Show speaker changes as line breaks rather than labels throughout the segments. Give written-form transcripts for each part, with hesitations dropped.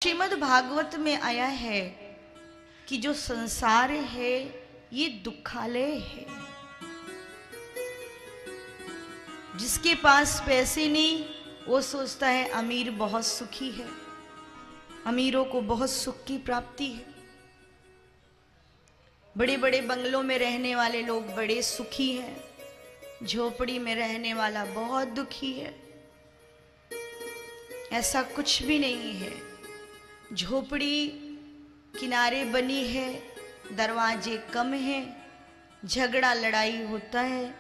श्रीमद् भागवत में आया है कि जो संसार है ये दुखालय है। जिसके पास पैसे नहीं वो सोचता है अमीर बहुत सुखी है, अमीरों को बहुत सुख की प्राप्ति है। बड़े बड़े बंगलों में रहने वाले लोग बड़े सुखी हैं, झोपड़ी में रहने वाला बहुत दुखी है। ऐसा कुछ भी नहीं है। झोपड़ी किनारे बनी है, दरवाजे कम हैं, झगड़ा लड़ाई होता है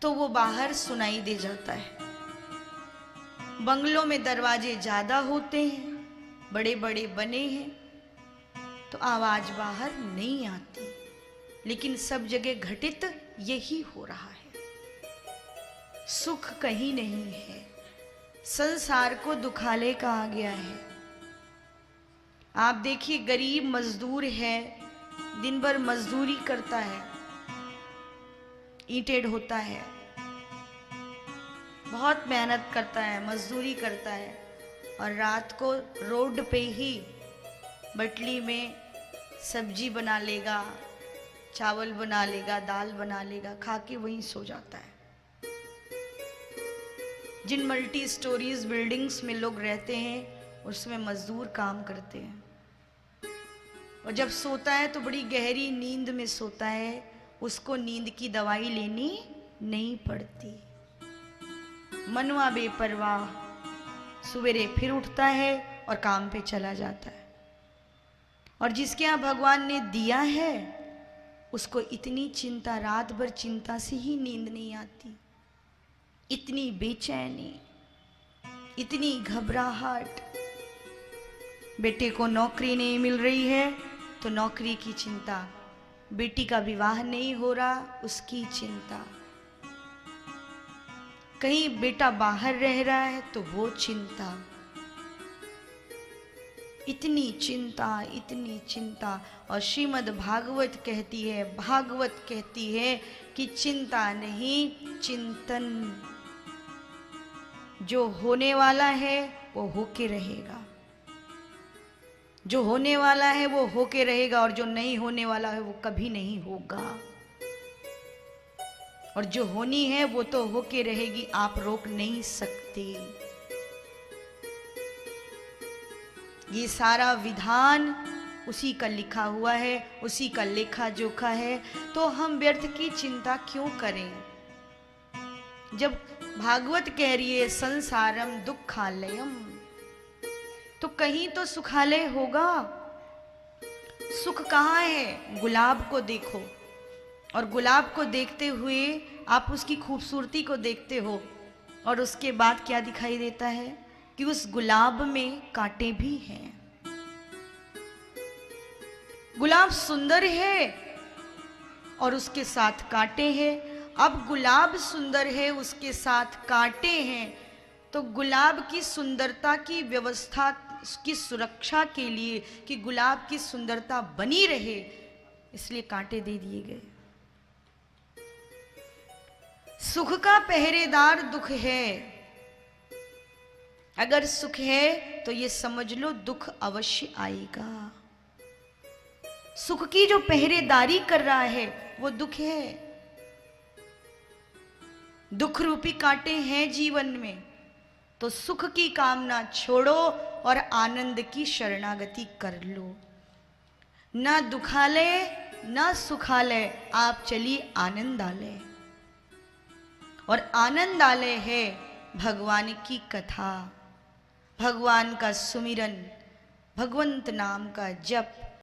तो वो बाहर सुनाई दे जाता है। बंगलों में दरवाजे ज्यादा होते हैं, बड़े बड़े बने हैं तो आवाज बाहर नहीं आती। लेकिन सब जगह घटित यही हो रहा है। सुख कहीं नहीं है। संसार को दुखालय कहा गया है। आप देखिए, गरीब मजदूर है, दिन भर मजदूरी करता है, ईंटें ढोता है, बहुत मेहनत करता है, मजदूरी करता है और रात को रोड पे ही बटली में सब्जी बना लेगा, चावल बना लेगा, दाल बना लेगा, खा के वहीं सो जाता है। जिन मल्टी स्टोरीज बिल्डिंग्स में लोग रहते हैं उसमें मजदूर काम करते हैं और जब सोता है तो बड़ी गहरी नींद में सोता है। उसको नींद की दवाई लेनी नहीं पड़ती। मनवा बेपरवाह सवेरे फिर उठता है और काम पे चला जाता है। और जिसके यहाँ भगवान ने दिया है उसको इतनी चिंता, रात भर चिंता से ही नींद नहीं आती। इतनी बेचैनी, इतनी घबराहट। बेटे को नौकरी नहीं मिल रही है तो नौकरी की चिंता, बेटी का विवाह नहीं हो रहा उसकी चिंता, कहीं बेटा बाहर रह रहा है तो वो चिंता। इतनी चिंता, इतनी चिंता। और श्रीमद् भागवत कहती है, भागवत कहती है कि चिंता नहीं, चिंतन। जो होने वाला है वो होके रहेगा, जो होने वाला है वो होके रहेगा और जो नहीं होने वाला है वो कभी नहीं होगा। और जो होनी है वो तो होके रहेगी, आप रोक नहीं सकते। ये सारा विधान उसी का लिखा हुआ है, उसी का लेखा जोखा है। तो हम व्यर्थ की चिंता क्यों करें? जब भागवत कह रही है संसारम दुखालयम, तो कहीं तो सुखालय होगा। सुख कहाँ है? गुलाब को देखो और गुलाब को देखते हुए आप उसकी खूबसूरती को देखते हो और उसके बाद क्या दिखाई देता है कि उस गुलाब में कांटे भी हैं। गुलाब सुंदर है और उसके साथ कांटे हैं। अब गुलाब सुंदर है, उसके साथ कांटे हैं, तो गुलाब की सुंदरता की व्यवस्था, उसकी सुरक्षा के लिए कि गुलाब की सुंदरता बनी रहे, इसलिए कांटे दे दिए गए। सुख का पहरेदार दुख है। अगर सुख है तो ये समझ लो दुख अवश्य आएगा। सुख की जो पहरेदारी कर रहा है वो दुख है। दुख रूपी कांटे हैं जीवन में, तो सुख की कामना छोड़ो और आनंद की शरणागति कर लो। ना दुखालय ना सुखालय, आप चलिए आनंदालय। और आनंदालय है भगवान की कथा, भगवान का सुमिरन, भगवंत नाम का जप,